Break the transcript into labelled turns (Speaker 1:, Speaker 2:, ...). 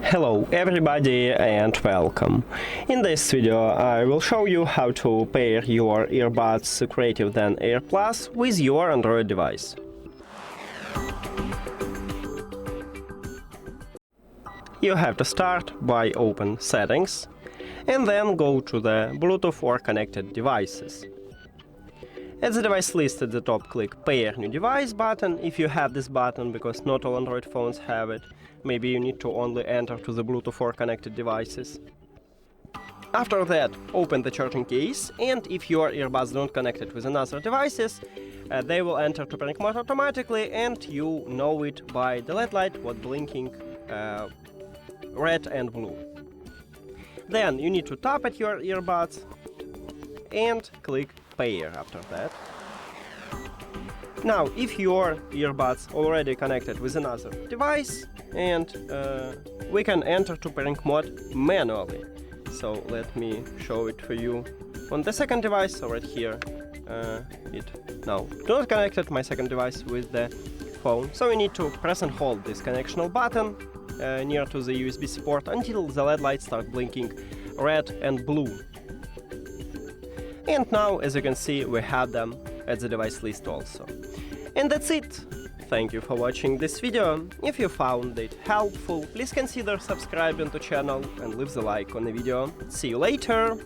Speaker 1: Hello everybody and welcome. In this video I will show you how to pair your Earbuds CREATIVE Zen Air Plus with your Android device. You have to start by open Settings and then go to the Bluetooth or connected devices. At the device list at the top, click Pair New Device button if you have this button, because not all Android phones have it. Maybe you need to only enter to the Bluetooth or connected devices. After that, open the charging case, and if your earbuds don't connect it with another devices, they will enter to pairing mode automatically, and you know it by the LED light what blinking red and blue. Then you need to tap at your earbuds and click Pair after that. Now, if your earbuds already connected with another device, and we can enter to pairing mode manually. So let me show it for you on the second device. So right here, it now not connected my second device with the phone. So you need to press and hold this connectional button near to the USB-C port until the LED lights start blinking red and blue. And now, as you can see, we have them at the device list also. And that's it. Thank you for watching this video. If you found it helpful, please consider subscribing to the channel and leave the like on the video. See you later!